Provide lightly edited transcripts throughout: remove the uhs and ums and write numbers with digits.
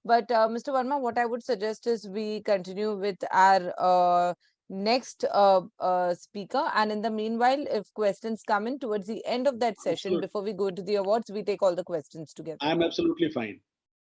But Mr. Verma, what I would suggest is we continue with our next speaker. And in the meanwhile, if questions come in towards the end of that session, Absolutely. before we go to the awards, we take all the questions together. I'm absolutely fine.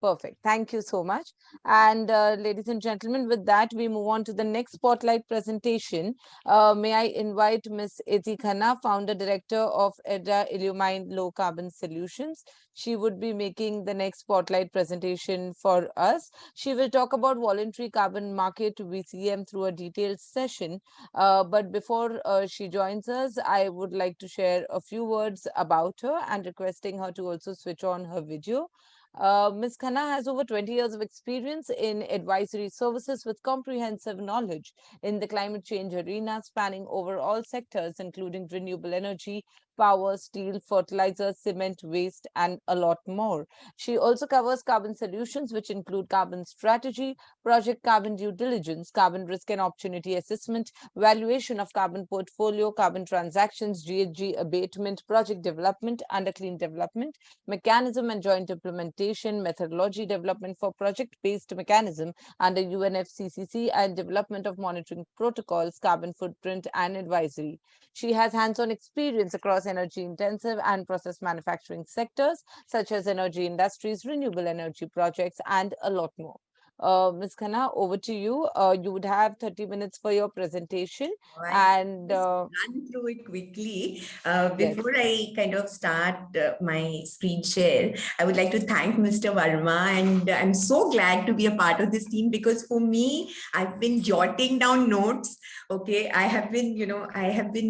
Perfect. Thank you so much. And ladies and gentlemen, with that, we move on to the next spotlight presentation. May I invite Ms. Etti Khanna, Founder Director of ERDA Illumine Low Carbon Solutions. She would be making the next spotlight presentation for us. She will talk about voluntary carbon market VCM through a detailed session. But before she joins us, I would like to share a few words about her and requesting her to also switch on her video. Ms. Khanna has over 20 years of experience in advisory services with comprehensive knowledge in the climate change arena, spanning over all sectors, including renewable energy, power, steel, fertilizer, cement, waste, and a lot more. She also covers carbon solutions, which include carbon strategy, project carbon due diligence, carbon risk and opportunity assessment, valuation of carbon portfolio, carbon transactions, GHG abatement, project development, under clean development, mechanism and joint implementation, methodology development for project-based mechanism under UNFCCC, and development of monitoring protocols, carbon footprint, and advisory. She has hands-on experience across energy-intensive and process manufacturing sectors, such as energy industries, renewable energy projects, and a lot more. Ms. Khanna, over to you. You would have 30 minutes for your presentation. And run through it quickly. yes. Before I kind of start my screen share, I would like to thank Mr. Verma, and I'm so glad to be a part of this team, because for me, I've been jotting down notes. Okay, I have been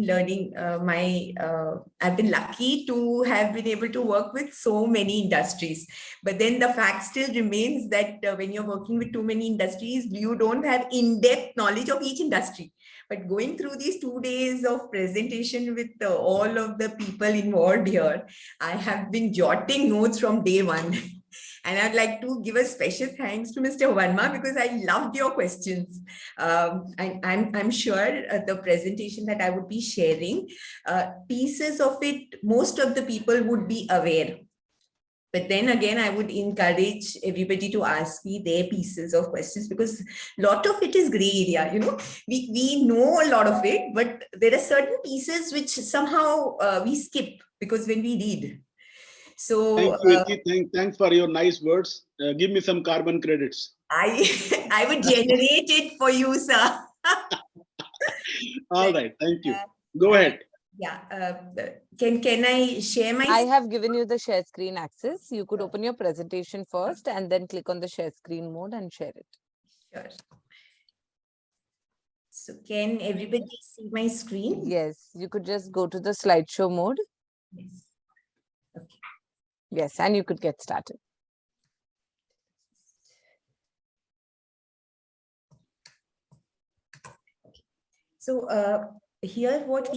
learning I've been lucky to have been able to work with so many industries. But then the fact still remains that when you're working with too many industries, you don't have in-depth knowledge of each industry. But going through these 2 days of presentation with all of the people involved here, I have been jotting notes from day one. And I'd like to give a special thanks to Mr. Verma, because I loved your questions. And I'm sure the presentation that I would be sharing, pieces of it, most of the people would be aware. But then again, I would encourage everybody to ask me their pieces of questions, because a lot of it is gray area. We know a lot of it, but there are certain pieces which somehow we skip because when we read. So thank you, Etti. Thanks for your nice words. Give me some carbon credits. I would generate it for you, sir. All right, thank you. Go ahead. Yeah, can I share my? I have given you the share screen access. You could open your presentation first and then click on the share screen mode and share it. Sure. So can everybody see my screen? Yes, you could just go to the slideshow mode. Yes. Okay. Yes, and you could get started. So here, what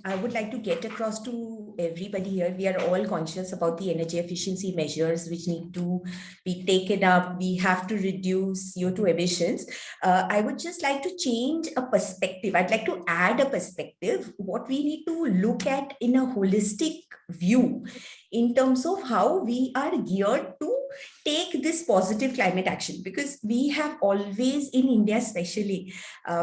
I would like to get across to everybody here, we are all conscious about the energy efficiency measures which need to be taken up. We have to reduce CO2 emissions. I would just like to change a perspective. I'd like to add a perspective, what we need to look at in a holistic view in terms of how we are geared to take this positive climate action, because we have always, in India especially,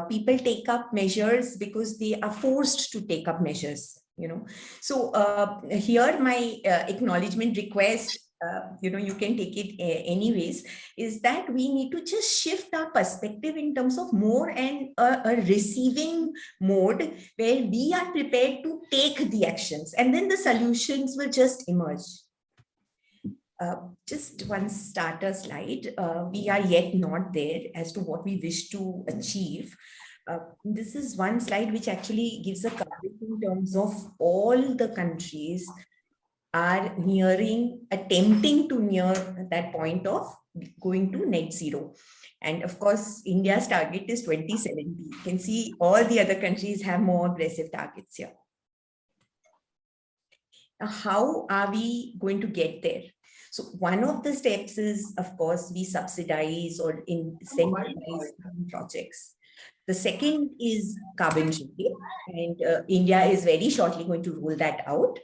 people take up measures because they are forced to take up measures, So here my acknowledgement request, you can take it anyways, is that we need to just shift our perspective in terms of more and a receiving mode where we are prepared to take the actions, and then the solutions will just emerge. Just one starter slide. We are yet not there as to what we wish to achieve. This is one slide which actually gives a coverage in terms of all the countries are attempting to near that point of going to net zero. And of course, India's target is 2070. You can see all the other countries have more aggressive targets here. Now, how are we going to get there? So one of the steps is, of course, we subsidize or incentivize projects. The second is carbon trading, and India is very shortly going to roll that out.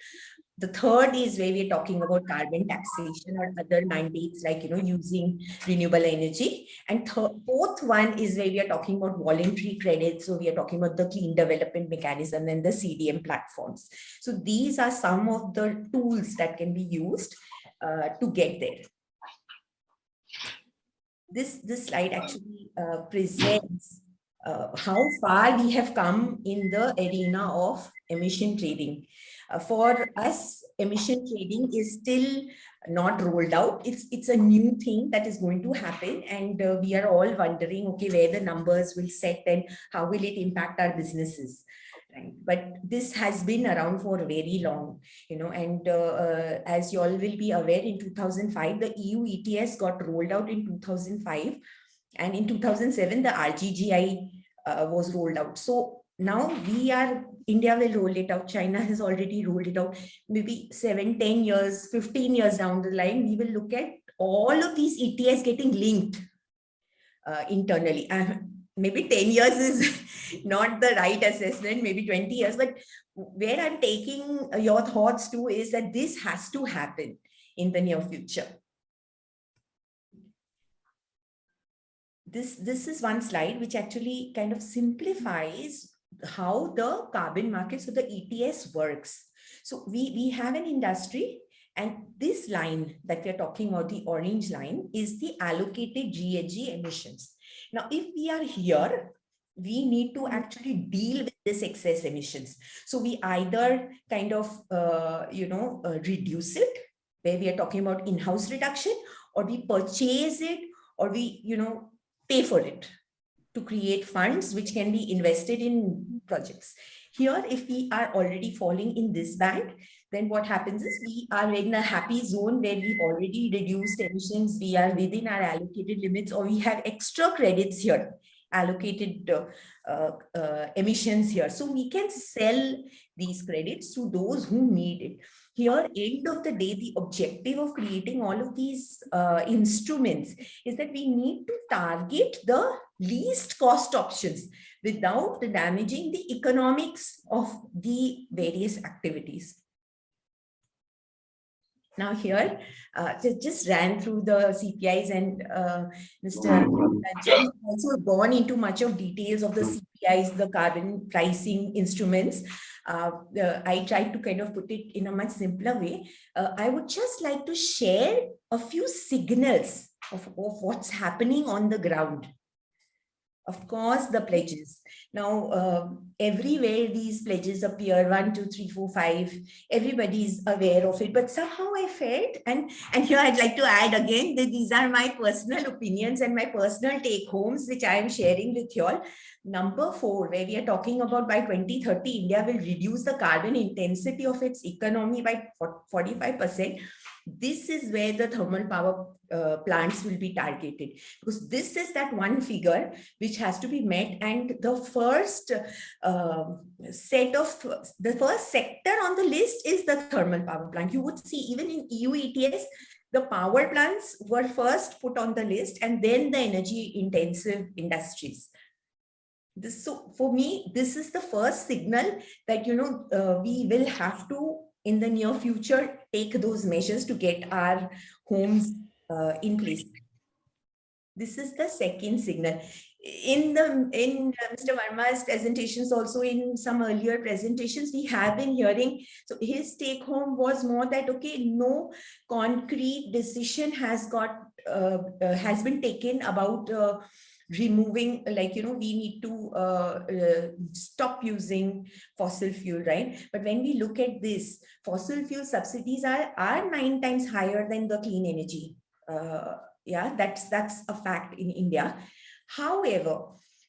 The third is where we're talking about carbon taxation or other mandates like, using renewable energy. And fourth one is where we are talking about voluntary credits. So we are talking about the clean development mechanism and the CDM platforms. So these are some of the tools that can be used to get there. This slide actually presents how far we have come in the arena of emission trading. For us, emission trading is still not rolled out. It's a new thing that is going to happen, and we are all wondering, okay, where the numbers will set and how will it impact our businesses. Right. But this has been around for very long, and as you all will be aware, in 2005, the EU ETS got rolled out in 2005. And in 2007, the RGGI was rolled out. So now India will roll it out. China has already rolled it out. Maybe 7, 10 years, 15 years down the line, we will look at all of these ETS getting linked internally. Maybe 10 years is not the right assessment, maybe 20 years, but where I'm taking your thoughts to is that this has to happen in the near future. This is one slide which actually kind of simplifies how the carbon market, so the ETS works. So we have an industry, and this line that we're talking about, the orange line, is the allocated GHG emissions. Now, if we are here, we need to actually deal with this excess emissions. So we either kind of, reduce it, where we are talking about in-house reduction, or we purchase it, or we, pay for it to create funds which can be invested in projects. Here, if we are already falling in this band, then what happens is we are in a happy zone where we've already reduced emissions, we are within our allocated limits, or we have extra credits here, allocated emissions here. So we can sell these credits to those who need it. Here, end of the day, the objective of creating all of these instruments is that we need to target the least cost options without damaging the economics of the various activities. Now here, just ran through the CPIs, and Mr. Jain also gone into much of details of the CPIs, the carbon pricing instruments. I tried to kind of put it in a much simpler way. I would just like to share a few signals of what's happening on the ground. Of course, the pledges. Now, everywhere these pledges appear, 1, 2, 3, 4, 5, everybody is aware of it. But somehow I felt, and here I'd like to add again that these are my personal opinions and my personal take homes, which I am sharing with you all. Number 4, where we are talking about by 2030, India will reduce the carbon intensity of its economy by 45%. This is where the thermal power plants will be targeted, because this is that one figure which has to be met. And the first sector on the list is the thermal power plant. You would see even in EU ETS, the power plants were first put on the list, and then the energy intensive industries. So for me, this is the first signal that, we will have to, in the near future, take those measures to get our homes in place. This is the second signal. In Mr. Verma's presentations, also in some earlier presentations, we have been hearing, so his take home was more that, okay, no concrete decision has been taken about removing, like, we need to stop using fossil fuel, right? But when we look at this, fossil fuel subsidies are 9 times higher than the clean energy. Yeah, that's a fact in India. However,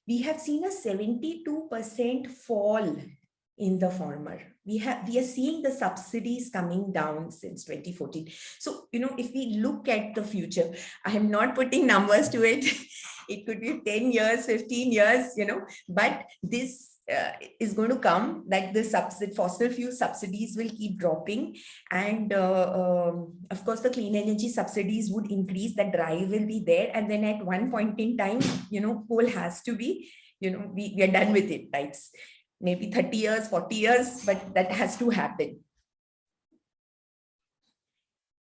we have seen a 72% fall in the farmer. We are seeing the subsidies coming down since 2014. So, if we look at the future, I am not putting numbers to it. It could be 10 years, 15 years, but this is going to come, that the fossil fuel subsidies will keep dropping. And of course, the clean energy subsidies would increase, that drive will be there. And then at one point in time, coal has to be, we are done with it, right? Maybe 30 years, 40 years, but that has to happen.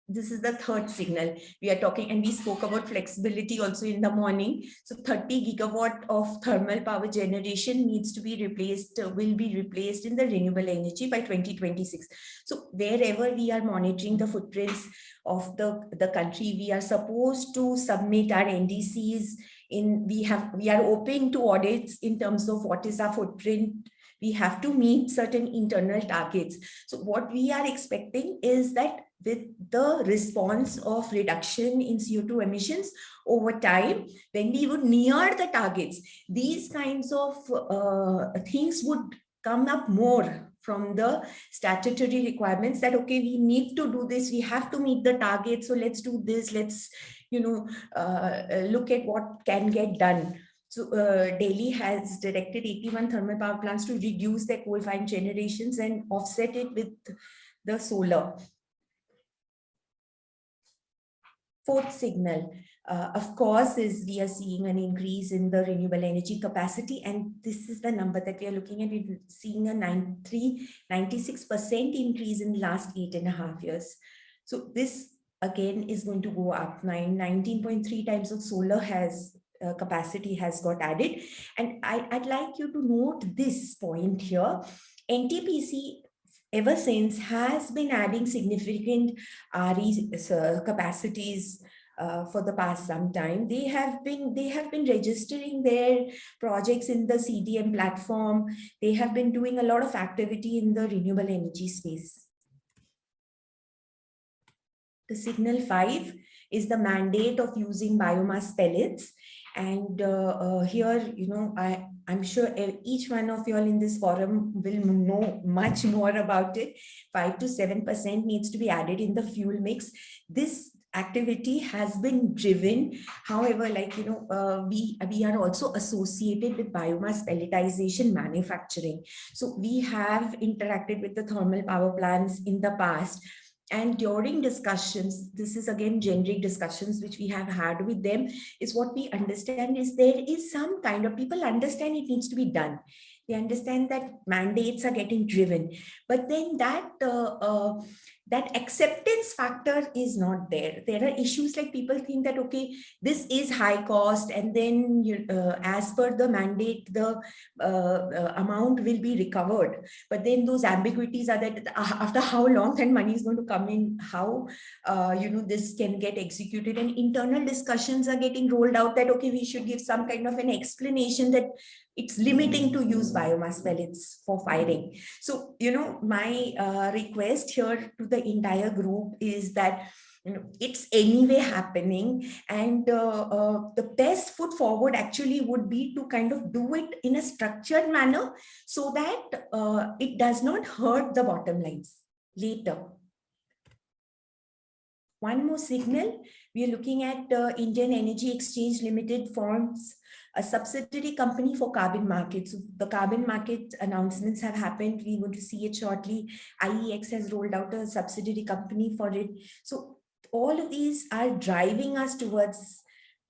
this is the third signal we are talking, and we spoke about flexibility also in the morning. So 30 gigawatt of thermal power generation needs to be replaced, will be replaced in the renewable energy by 2026. So wherever we are monitoring the footprints of the country, we are supposed to submit our NDCs we are open to audits in terms of what is our footprint. We have to meet certain internal targets. So what we are expecting is that with the response of reduction in CO2 emissions over time, when we would near the targets, these kinds of things would come up more from the statutory requirements that, okay, we need to do this, we have to meet the target, so let's do this, let's, look at what can get done. So Delhi has directed 81 thermal power plants to reduce their coal-fired generations and offset it with the solar. Fourth signal, of course, is we are seeing an increase in the renewable energy capacity, and this is the number that we are looking at. We're seeing a 96% increase in the last 8.5 years. So this again is going to go up. 19.3 times of solar capacity has got added. And I'd like you to note this point here. NTPC ever since has been adding significant RE capacities for the past some time. They have been registering their projects in the CDM platform. They have been doing a lot of activity in the renewable energy space. The signal 5 is the mandate of using biomass pellets. And here, I'm sure each one of you all in this forum will know much more about it. 5 to 7% needs to be added in the fuel mix. This activity has been driven. However, we are also associated with biomass pelletization manufacturing. So we have interacted with the thermal power plants in the past. And during discussions, this is again generic discussions which we have had with them, is what we understand is there is some kind of, people understand it needs to be done. They understand that mandates are getting driven, but then that acceptance factor is not there. There are issues like people think that, okay, this is high cost, and then as per the mandate, the amount will be recovered. But then those ambiguities are that after how long that money is going to come in, how this can get executed, and internal discussions are getting rolled out that, okay, we should give some kind of an explanation that it's limiting to use biomass pellets for firing. So, my request here to the entire group is that it's anyway happening, and the best foot forward actually would be to kind of do it in a structured manner so that it does not hurt the bottom lines later. One more signal, we are looking at Indian Energy Exchange Limited forms a subsidiary company for carbon markets. So the carbon market announcements have happened. We want to see it shortly. IEX has rolled out a subsidiary company for it. So all of these are driving us towards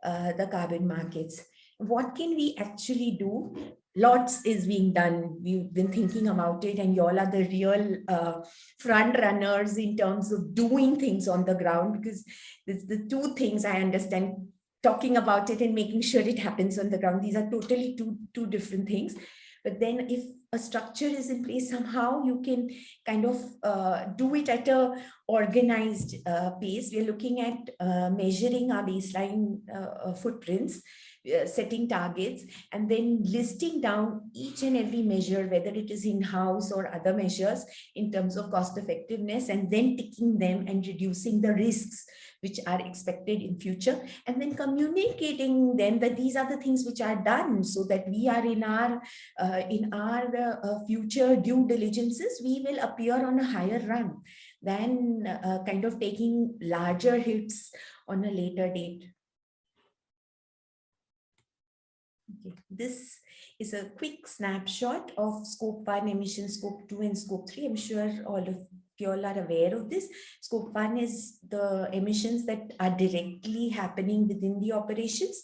the carbon markets. What can we actually do? Lots is being done. We've been thinking about it, and y'all are the real front runners in terms of doing things on the ground, because it's the two things I understand. Talking about it and making sure it happens on the ground, these are totally two different things. But then if a structure is in place, somehow you can kind of do it at a organized pace. We're looking at measuring our baseline footprints, setting targets, and then listing down each and every measure, whether it is in-house or other measures in terms of cost effectiveness, and then ticking them and reducing the risks which are expected in future, and then communicating them that these are the things which are done, so that we are in our future due diligences, we will appear on a higher run than kind of taking larger hits on a later date. Okay. This is a quick snapshot of Scope 1 emissions, Scope 2 and Scope 3. I'm sure all of you all are aware of this. Scope 1 is the emissions that are directly happening within the operations.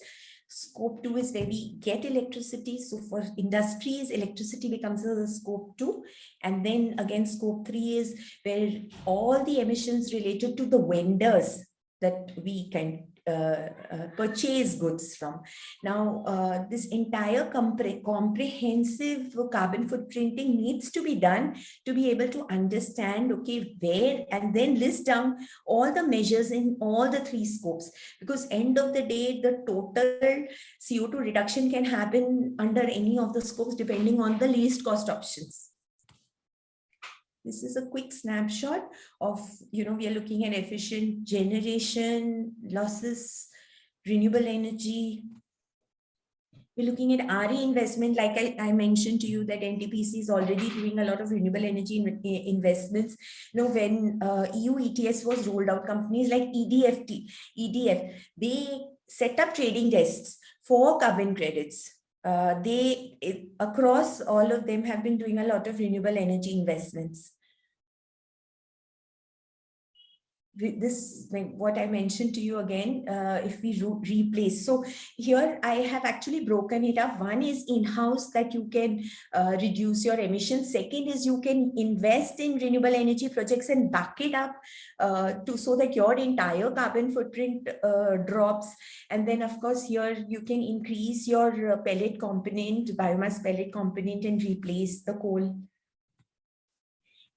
Scope 2 is where we get electricity. So for industries, electricity becomes a scope 2. And then again, scope 3 is where all the emissions related to the vendors that we can purchase goods from. Now, this entire comprehensive carbon footprinting needs to be done to be able to understand, okay, where, and then list down all the measures in all the 3 scopes, because end of the day, the total CO2 reduction can happen under any of the scopes depending on the least cost options. This is a quick snapshot of, we are looking at efficient generation, losses, renewable energy. We're looking at RE investment, like I mentioned to you that NTPC is already doing a lot of renewable energy investments. When EU ETS was rolled out, companies like EDF, they set up trading desks for carbon credits. Across all of them have been doing a lot of renewable energy investments. This, what I mentioned to you again, if we replace. So here I have actually broken it up. One is in-house that you can reduce your emissions. Second is you can invest in renewable energy projects and back it up so that your entire carbon footprint drops. And then of course here you can increase your pellet component, biomass pellet component, and replace the coal.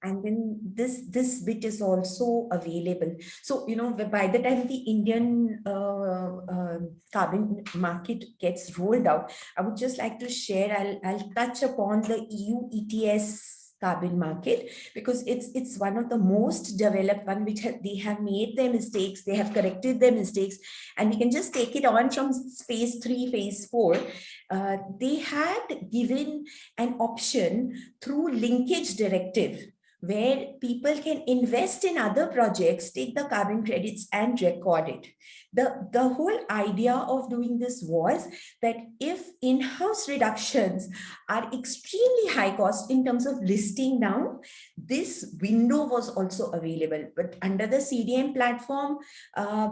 And then this bit is also available. So, by the time the Indian carbon market gets rolled out, I would just like to share, I'll touch upon the EU ETS carbon market, because it's one of the most developed one, which they have made their mistakes, they have corrected their mistakes, and we can just take it on from phase 3, phase 4. They had given an option through linkage directive, where people can invest in other projects, take the carbon credits and record it. The whole idea of doing this was that if in-house reductions are extremely high cost in terms of listing down, this window was also available. But under the CDM platform,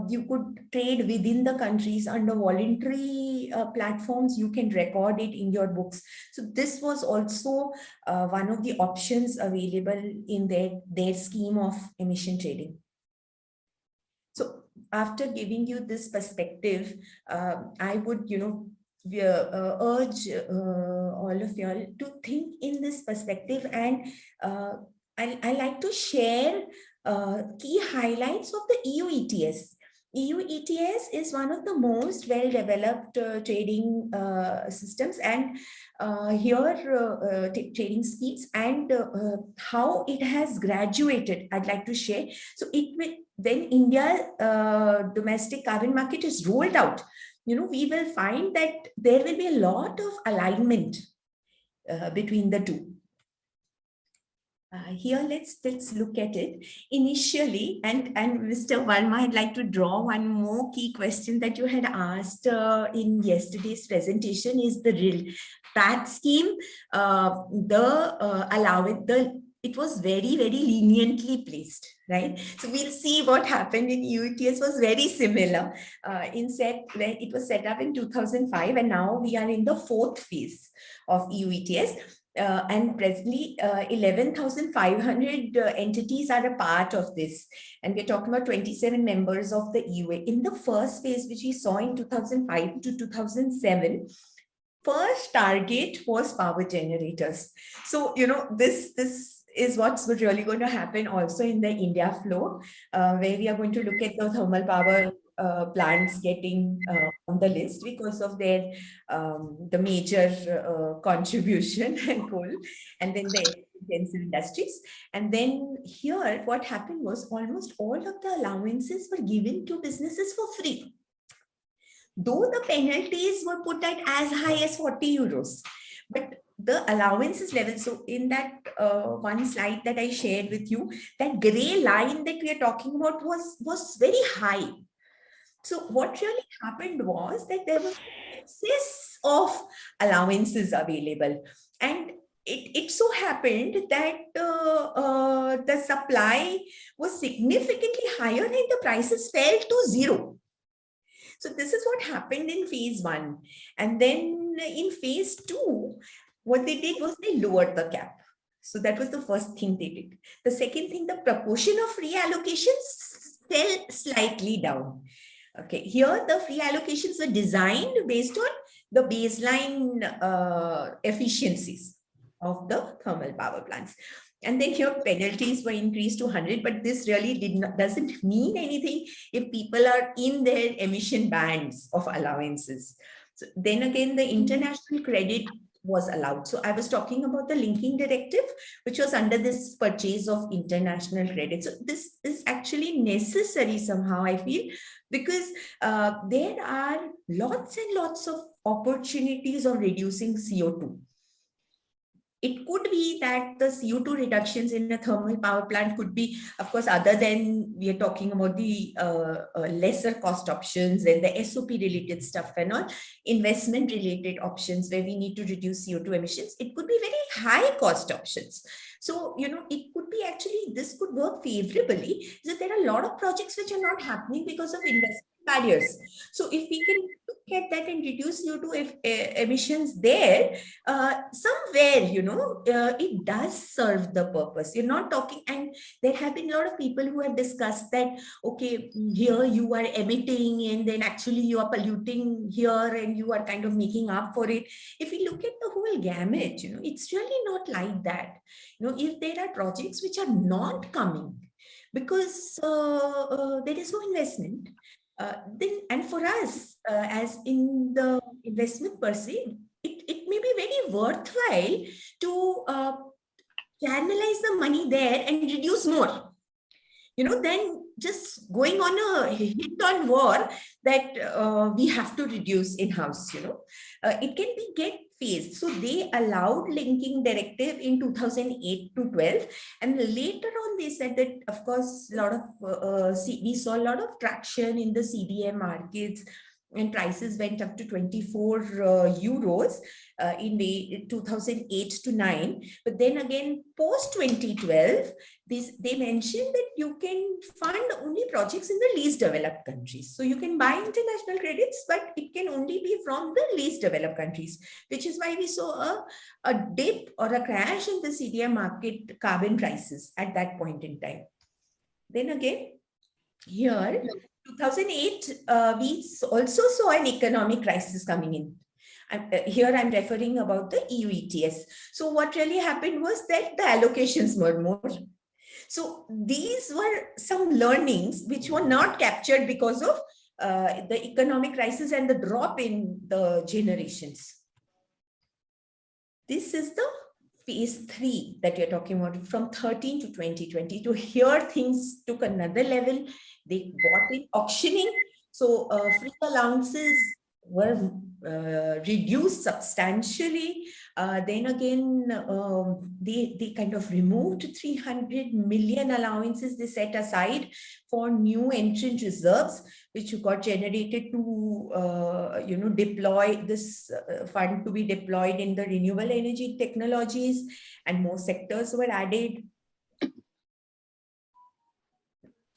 you could trade within the countries. Under voluntary platforms, you can record it in your books. So this was also one of the options available in their scheme of emission trading. So after giving you this perspective, I would, urge all of y'all to think in this perspective, and I like to share key highlights of the EU ETS. EU ETS is one of the most well-developed trading systems, and trading schemes, and how it has graduated, I'd like to share. So when India's domestic carbon market is rolled out, we will find that there will be a lot of alignment between the two. Here, let's look at it. Initially, and Mr. Verma, I'd like to draw one more key question that you had asked in yesterday's presentation is the real PAT scheme. It was very, very leniently placed, right? So we'll see what happened in EUTS was very similar. It was set up in 2005, and now we are in the 4th phase of EUTS. And presently 11,500 entities are a part of this. And we're talking about 27 members of the EUA. In the first phase, which we saw in 2005 to 2007, first target was power generators. So, this is what's really going to happen also in the India flow, where we are going to look at the thermal power plants getting on the list because of their the major contribution and coal, and then the intensive industries. And then here what happened was almost all of the allowances were given to businesses for free, though the penalties were put at as high as 40 euros. But the allowances level, so in that one slide that I shared with you, that gray line that we are talking about was very high. So what really happened was that there was excess of allowances available, and it so happened that the supply was significantly higher and the prices fell to zero. So this is what happened in phase 1. And then in phase 2, what they did was they lowered the cap. So that was the first thing they did. The second thing, the proportion of free allocations fell slightly down. Okay, here the free allocations were designed based on the baseline efficiencies of the thermal power plants. And then here penalties were increased to 100, but this really doesn't mean anything if people are in their emission bands of allowances. So then again, the international credit was allowed. So I was talking about the linking directive, which was under this purchase of international credit. So this is actually necessary somehow, I feel, because there are lots and lots of opportunities of reducing CO2. It could be that the CO2 reductions in a thermal power plant could be, of course, other than we are talking about the lesser cost options and the SOP related stuff and all, investment related options where we need to reduce CO2 emissions. It could be very high cost options. So, it could be actually, this could work favorably. So there are a lot of projects which are not happening because of investment barriers. So if we can look at that and reduce CO2 emissions there, somewhere, it does serve the purpose. You're not talking, and there have been a lot of people who have discussed that, okay, here you are emitting and then actually you are polluting here and you are kind of making up for it. If we look at the whole gamut, it's really not like that. If there are projects which are not coming because there is no investment, then, and for us, as in the investment per se, it may be very worthwhile to channelize the money there and reduce more, than just going on a hit on war that we have to reduce in-house, it can be get phased. So they allowed linking directive in 2008 to 12, and later on they said that, of course, a lot of we saw a lot of traction in the CDM markets, and prices went up to 24 euros in the 2008 to 9. But then again, post 2012, they mentioned that you can fund only projects in the least developed countries. So you can buy international credits, but it can only be from the least developed countries, which is why we saw a dip or a crash in the CDM market carbon prices at that point in time. Then again, here, 2008, we also saw an economic crisis coming in. Here I'm referring about the EU ETS. So what really happened was that the allocations were more. So these were some learnings which were not captured because of the economic crisis and the drop in the generations. This is the phase 3 that you're talking about, from 13 to 2020. To here, things took another level. They bought in auctioning. So free allowances were reduced substantially. Then again, they kind of removed 300 million allowances they set aside for new entrant reserves, which got generated to deploy this fund to be deployed in the renewable energy technologies, and more sectors were added.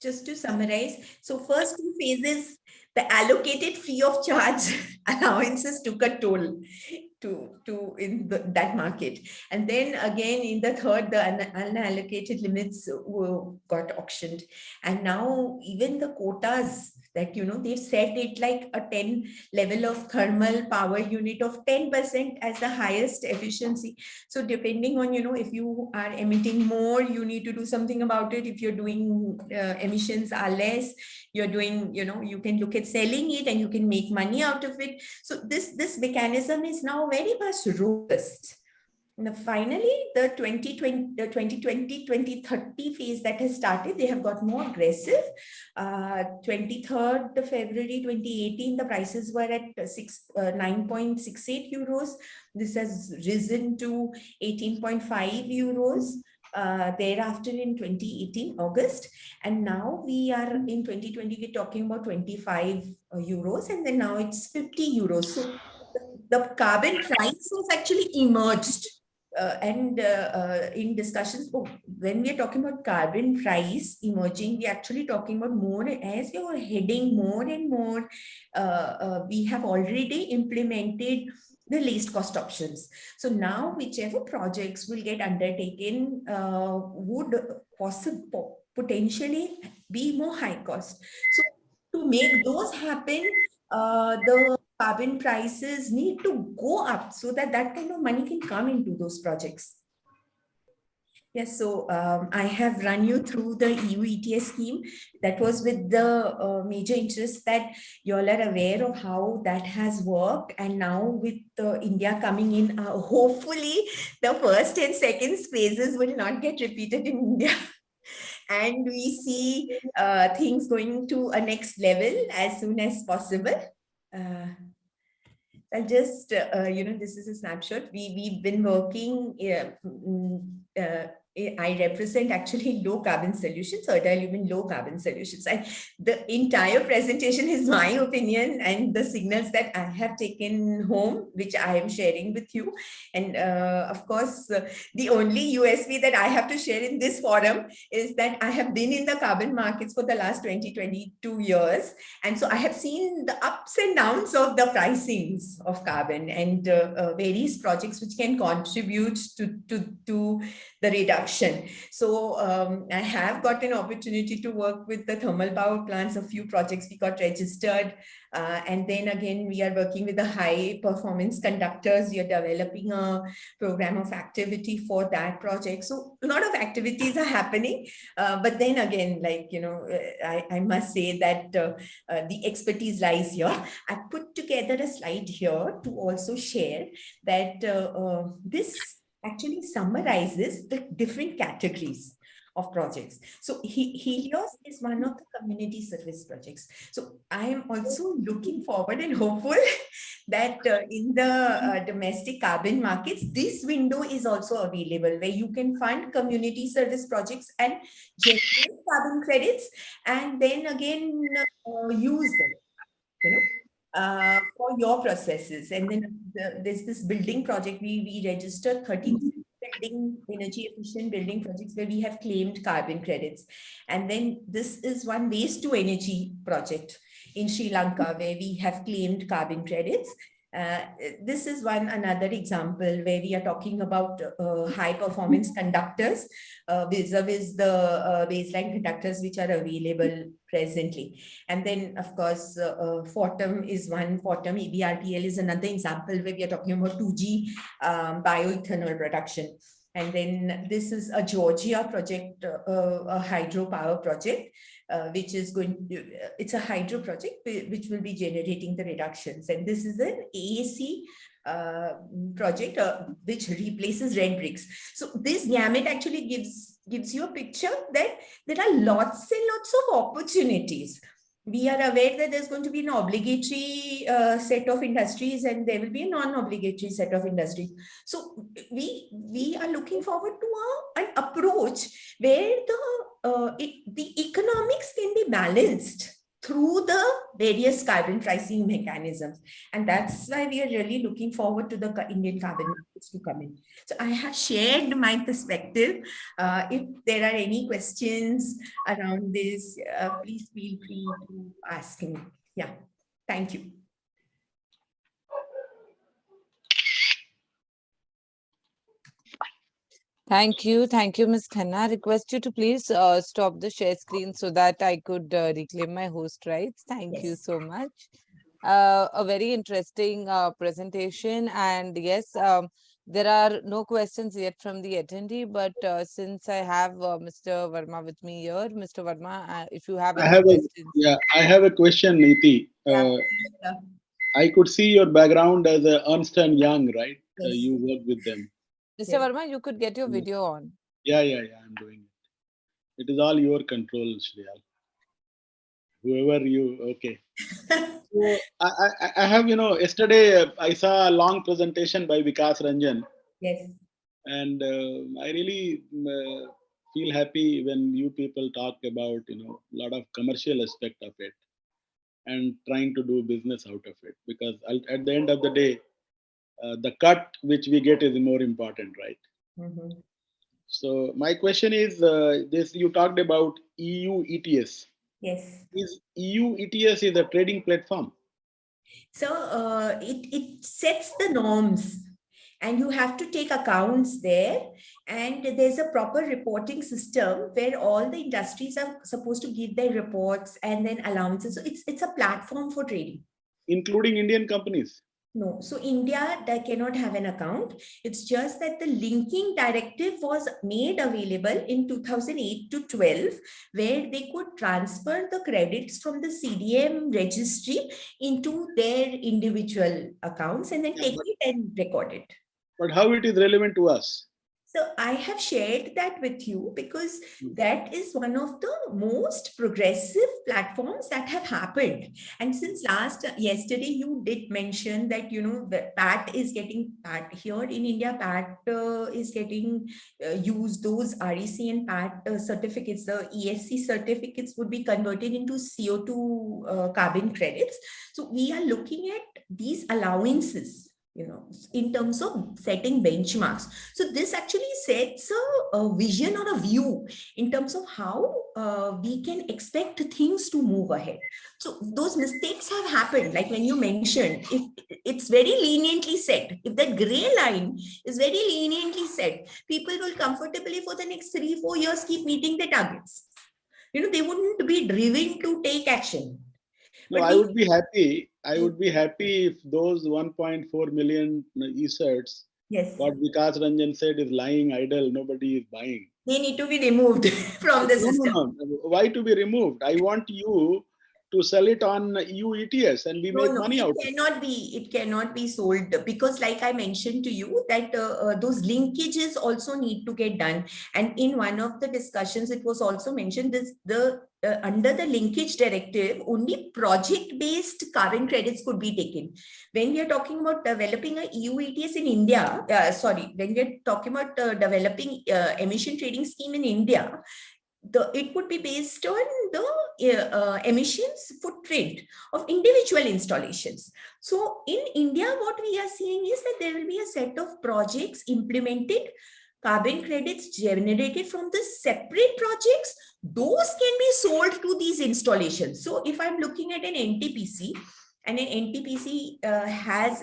Just to summarize, so first 2 phases, the allocated free of charge allowances took a toll in that market. And then again, in the third, the unallocated limits got auctioned. And now even the quotas that, they've set it like a 10 level of thermal power unit of 10% as the highest efficiency. So depending on, if you are emitting more, you need to do something about it. If you're doing emissions are less, you're doing, you can look at selling it and you can make money out of it. So this mechanism is now very much robust. Now, finally, the 2020-2030 phase that has started, they have got more aggressive. 23rd February 2018, the prices were at 9.68 euros. This has risen to 18.5 euros. Thereafter in 2018 August, and now we are in 2020, we're talking about 25 euros, and then now it's 50 euros. So the carbon price has actually emerged, and in discussions, when we are talking about carbon price emerging, we're actually talking about more as you're heading more and more. We have already implemented the least cost options. So now whichever projects will get undertaken would potentially be more high cost. So to make those happen, the carbon prices need to go up so that that kind of money can come into those projects. Yes, so I have run you through the EU ETS scheme. That was with the major interest that you all are aware of how that has worked. And now with India coming in, hopefully the first and second phases will not get repeated in India. And we see things going to a next level as soon as possible. I'll just, this is a snapshot. We've been working, I represent actually low carbon solutions, or Illumine low carbon solutions. And the entire presentation is my opinion and the signals that I have taken home, which I am sharing with you. And of course, the only USP that I have to share in this forum is that I have been in the carbon markets for the last 22 years. And so I have seen the ups and downs of the pricings of carbon and various projects which can contribute to the reduction. So I have got an opportunity to work with the thermal power plants. A few projects we got registered. And then again, we are working with the high performance conductors. We are developing a program of activity for that project. So a lot of activities are happening. But then again, I must say that the expertise lies here. I put together a slide here to also share that this actually summarizes the different categories of projects. So Helios is one of the community service projects. So I am also looking forward and hopeful that in the domestic carbon markets, this window is also available where you can fund community service projects and generate carbon credits and then again use them, for your processes. And then there's this building project. We registered 13 building energy efficient building projects where we have claimed carbon credits. And then this is one waste to energy project in Sri Lanka where we have claimed carbon credits. This is another example where we are talking about high performance conductors vis-a-vis the baseline conductors which are available presently. And then of course Fortum is one. Fortum EBRPL is another example where we are talking about 2G bioethanol production. And then this is a Georgia project, a hydropower project, which is it's a hydro project which will be generating the reductions. And this is an AAC project which replaces red bricks. So this gamut actually gives you a picture that there are lots and lots of opportunities. We are aware that there's going to be an obligatory set of industries and there will be a non-obligatory set of industries. So we are looking forward to an approach where the economics can be balanced through the various carbon pricing mechanisms. And that's why we are really looking forward to the Indian carbon markets to come in. So I have shared my perspective. If there are any questions around this, please feel free to ask me. Yeah, thank you. Thank you, Ms. Khanna. I request you to please stop the share screen so that I could reclaim my host rights. Thank you so much. A very interesting presentation, and yes, there are no questions yet from the attendee, but since I have Mr. Verma with me here, Mr. Verma, if you have any questions. I have a question, Niti. I could see your background as a Ernst & Young, right? Yes. You work with them. Mr. Verma, you could get your video on. Yeah, I'm doing it. It is all your control, Shriyal. Whoever you, okay. So I have, yesterday I saw a long presentation by Vikas Ranjan. Yes. And I really feel happy when you people talk about, a lot of commercial aspect of it and trying to do business out of it. Because at the end of the day, the cut which we get is more important, right? Mm-hmm. So my question is, this you talked about EU ETS. Yes. Is EU ETS is a trading platform? So it sets the norms, and you have to take accounts there. And there's a proper reporting system where all the industries are supposed to give their reports and then allowances. So it's a platform for trading. Including Indian companies? No, so India, they cannot have an account. It's just that the linking directive was made available in 2008 to 12, where they could transfer the credits from the CDM registry into their individual accounts and then Yeah, take it and record it. but how it is relevant to us? So I have shared that with you because that is one of the most progressive platforms that have happened. And since yesterday, you did mention that, the PAT is getting PAT here in India, PAT is getting used. Those REC and PAT certificates, the ESC certificates would be converted into CO2 carbon credits. So we are looking at these allowances, in terms of setting benchmarks. So this actually sets a vision or a view in terms of how we can expect things to move ahead. So those mistakes have happened, like when you mentioned, if it's very leniently set, if that gray line is very leniently set, people will comfortably for the next 3-4 years keep meeting their targets. They wouldn't be driven to take action. No, But I would be happy. I would be happy if those 1.4 million e-certs, yes, what Vikas Ranjan said, is lying idle. Nobody is buying. they need to be removed from the system. No. Why to be removed? I want you to sell it on EU ETS and we make money out of it. It cannot be sold, because like I mentioned to you that those linkages also need to get done. And in one of the discussions, it was also mentioned under the linkage directive, only project-based carbon credits could be taken. When we are talking about developing a EU ETS in India, when we are talking about developing emission trading scheme in India, it would be based on the emissions footprint of individual installations. So in India, what we are seeing is that there will be a set of projects implemented, carbon credits generated from the separate projects. Those can be sold to these installations. So if I'm looking at an NTPC, and an NTPC has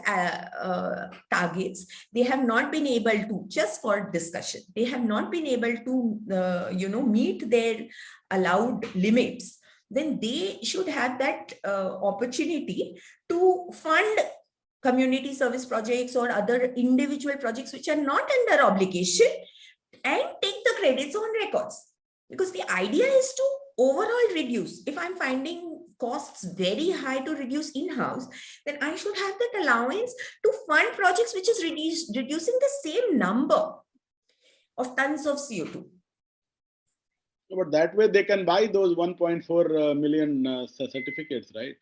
targets, they have not been able to, just for discussion, they have not been able to, meet their allowed limits, then they should have that opportunity to fund community service projects or other individual projects which are not under obligation and take the credits on records. Because the idea is to overall reduce. If I'm finding costs very high to reduce in-house, then I should have that allowance to fund projects which is reducing the same number of tons of CO2. But that way they can buy those 1.4 million certificates, right?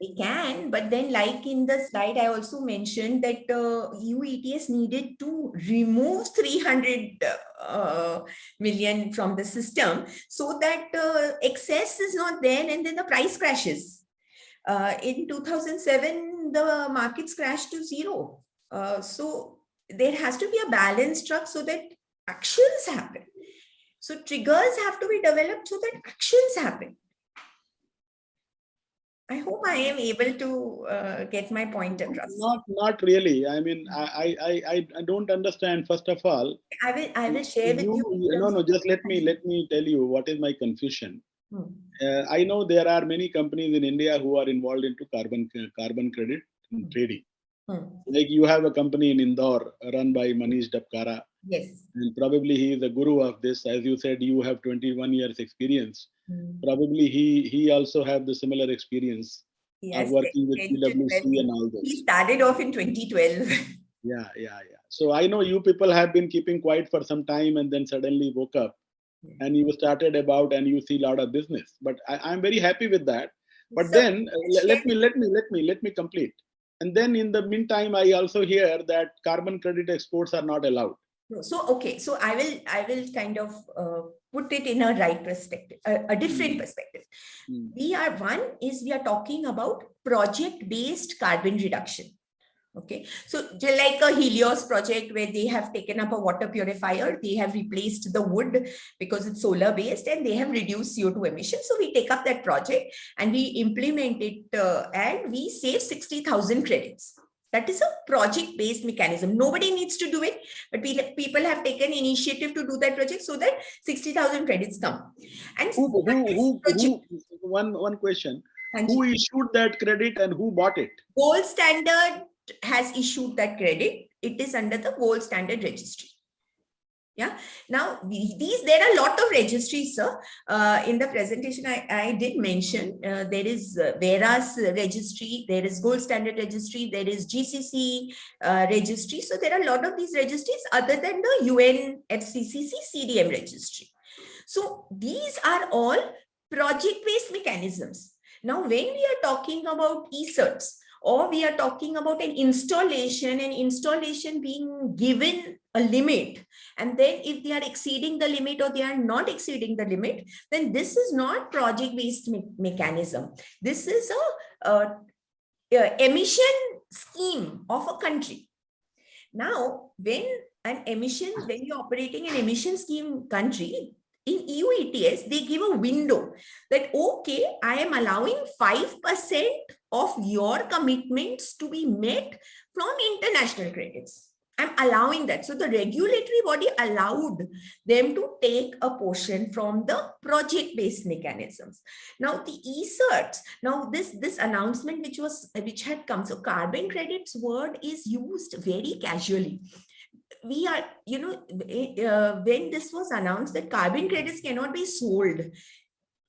They can, but then like in the slide, I also mentioned that EU ETS needed to remove 300 million from the system so that excess is not there and then the price crashes. In 2007, the markets crashed to zero. So there has to be a balance struck so that actions happen. So triggers have to be developed so that actions happen. I hope I am able to get my point across. Not really. I mean, I don't understand. First of all, I will share with you. No. Just let me tell you what is my confusion. I know there are many companies in India who are involved into carbon credit trading. Like you have a company in Indore run by Manish Dapkara. Yes. And probably he is the guru of this. As you said, you have 21 years experience. Probably he also have the similar experience of working with PwC and all those. He started off in 2012. Yeah. So I know you people have been keeping quiet for some time and then suddenly woke up and you started about and you see a lot of business. But I'm very happy with that. But so, then let me complete. And then in the meantime, I also hear that carbon credit exports are not allowed. So, okay. So I will kind of put it in a right perspective, a different perspective. We are talking about project-based carbon reduction. Okay, so like a Helios project where they have taken up a water purifier, they have replaced the wood because it's solar based and they have reduced CO2 emissions. So we take up that project and we implement it and we save 60,000 credits. That is a project-based mechanism. Nobody needs to do it, but people have taken initiative to do that project so that 60,000 credits come. And one question. Who issued that credit and who bought it? Gold Standard has issued that credit. It is under the Gold Standard registry. Yeah. Now, there are a lot of registries, sir. In the presentation, I did mention there is VERA's registry, there is Gold Standard registry, there is GCC registry. So there are a lot of these registries other than the UNFCCC CDM registry. So these are all project-based mechanisms. Now, when we are talking about e-certs, or we are talking about an installation being given a limit, and then if they are exceeding the limit or they are not exceeding the limit, then this is not project-based mechanism. This is a emission scheme of a country. Now, when you're operating an emission scheme country, in EU ETS, they give a window that, okay, I am allowing 5% of your commitments to be met from international credits. I'm allowing that. So the regulatory body allowed them to take a portion from the project-based mechanisms. Now the e-certs, now this announcement which had come, so carbon credits word is used very casually. We are, when this was announced that carbon credits cannot be sold,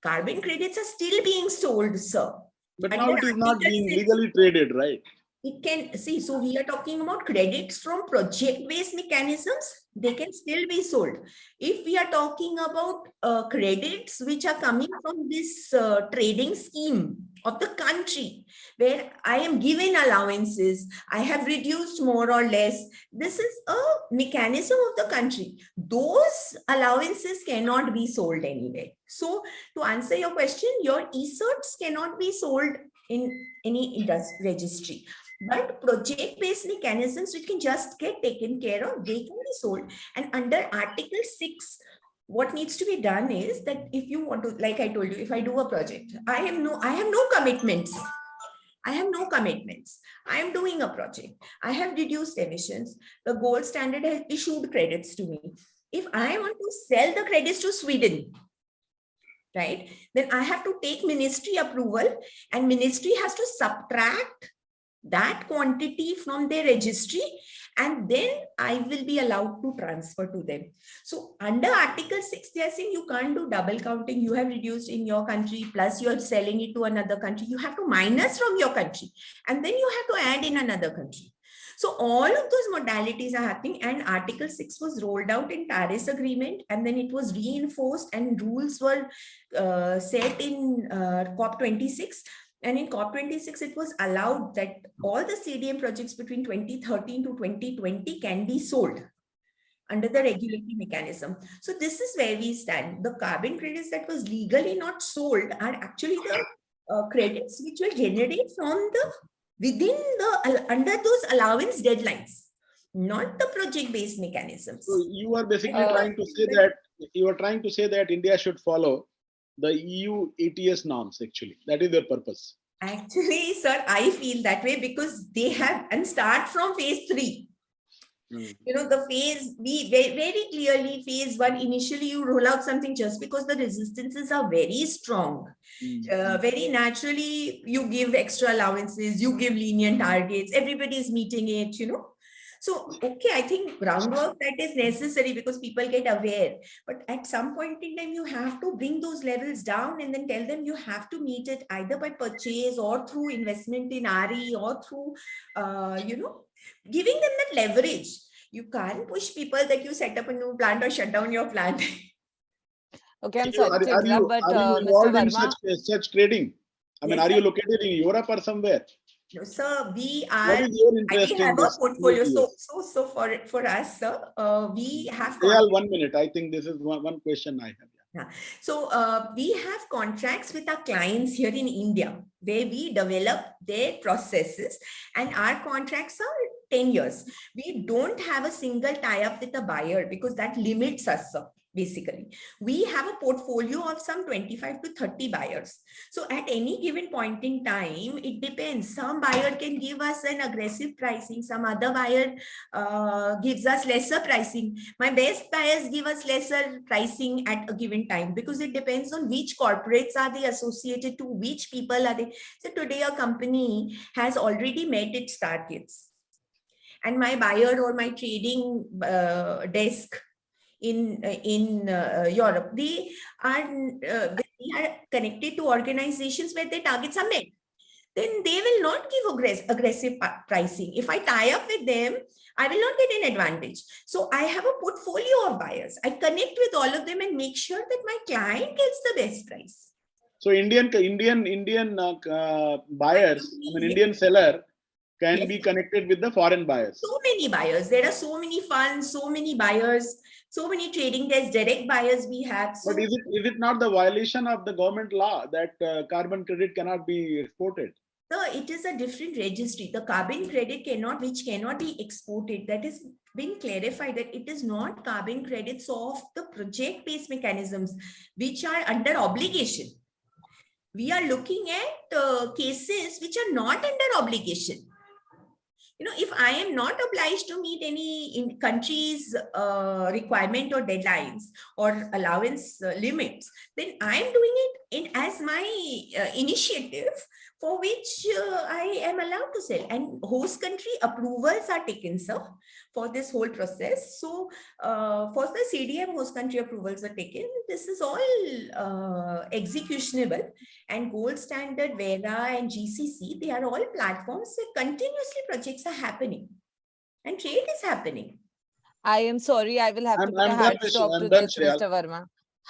carbon credits are still being sold, sir. But now it is not being legally traded, right? It can, see, so we are talking about credits from project-based mechanisms, they can still be sold. If we are talking about credits which are coming from this trading scheme of the country, where I am given allowances, I have reduced more or less, this is a mechanism of the country. Those allowances cannot be sold anyway. So to answer your question, your e-certs cannot be sold in any registry. But project-based mechanisms which can just get taken care of, they can be sold. And under Article 6, what needs to be done is that if you want to, like I told you, if I do a project, I have no commitments. I have no commitments. I am doing a project. I have reduced emissions. The Gold Standard has issued credits to me. If I want to sell the credits to Sweden, right, then I have to take ministry approval, and ministry has to subtract that quantity from their registry, and then I will be allowed to transfer to them. So under Article 6, they are saying you can't do double counting. You have reduced in your country, plus you are selling it to another country. You have to minus from your country, and then you have to add in another country. So all of those modalities are happening, and Article 6 was rolled out in Paris Agreement, and then it was reinforced and rules were set in COP26. And in COP26, it was allowed that all the CDM projects between 2013 to 2020 can be sold under the regulatory mechanism. So this is where we stand. The carbon credits that was legally not sold are actually the credits which will generate from under those allowance deadlines, not the project-based mechanisms. So you are basically trying to say that India should follow the EU ETS norms, actually. That is their purpose. Actually, sir, I feel that way because they have, and start from phase 3. The phase, very clearly, phase 1, initially you roll out something just because the resistances are very strong. Very naturally, you give extra allowances, you give lenient targets, everybody is meeting it, So, okay, I think groundwork that is necessary because people get aware. But at some point in time, you have to bring those levels down and then tell them you have to meet it either by purchase or through investment in RE or through, giving them that leverage. You can't push people that you set up a new plant or shut down your plant. Okay, I'm sorry to interrupt, but are you involved in such trading? I mean, are you located in Europe or somewhere? No, sir, we are. What is your interest in have this? A portfolio. So for us, sir, we have. 1 minute. I think this is one question I have. So we have contracts with our clients here in India where we develop their processes, and our contracts are 10 years. We don't have a single tie-up with a buyer because that limits us. Basically, we have a portfolio of some 25 to 30 buyers. So at any given point in time, it depends. Some buyer can give us an aggressive pricing. Some other buyer gives us lesser pricing. My best buyers give us lesser pricing at a given time because it depends on which corporates are they associated to, which people are they. So today a company has already met its targets, and my buyer or my trading desk in Europe, they are connected to organizations where their targets are met. Then they will not give aggressive pricing. If I tie up with them, I will not get an advantage. So I have a portfolio of buyers. I connect with all of them and make sure that my client gets the best price. So Indian buyers, Indian seller can be connected with the foreign buyers. So many buyers. There are so many funds, so many buyers, so many trading desks, direct buyers we have. So but is it not the violation of the government law that carbon credit cannot be exported? So it is a different registry. The carbon credit which cannot be exported. That is been clarified that it is not carbon credits of the project-based mechanisms, which are under obligation. We are looking at cases which are not under obligation. If I am not obliged to meet any country's requirement or deadlines or allowance limits, then I am doing it as my initiative for which I am allowed to sell. And host country approvals are taken, sir, for this whole process. So for the CDM, host country approvals are taken. This is all executionable. And Gold Standard, VERA and GCC, they are all platforms where continuously projects are happening and trade is happening. I am sorry, I will have to put a hard stop to this, Mr. Verma.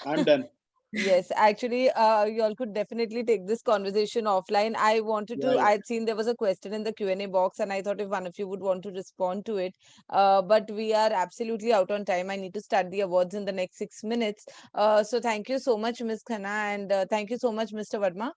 I'm done. Yes, actually, you all could definitely take this conversation offline. I wanted to, I'd seen there was a question in the Q&A box, and I thought if one of you would want to respond to it. But we are absolutely out on time. I need to start the awards in the next 6 minutes. So thank you so much, Ms. Khanna, and thank you so much, Mr. Verma,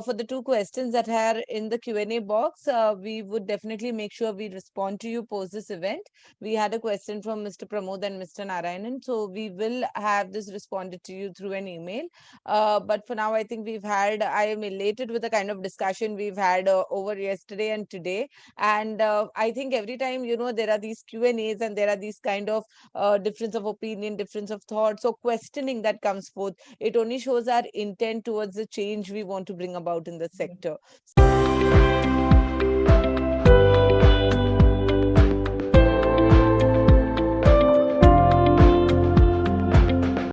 for the 2 questions that are in the Q&A box. We would definitely make sure we respond to you post this event. We had a question from Mr. Pramod and Mr. Narayanan, so we will have this responded to you through an email. But for now, I think I am elated with the kind of discussion we've had over yesterday and today. And I think every time, there are these Q&As and there are these kind of difference of opinion, difference of thoughts, or questioning that comes forth. It only shows our intent towards the change we want to bring about in the sector.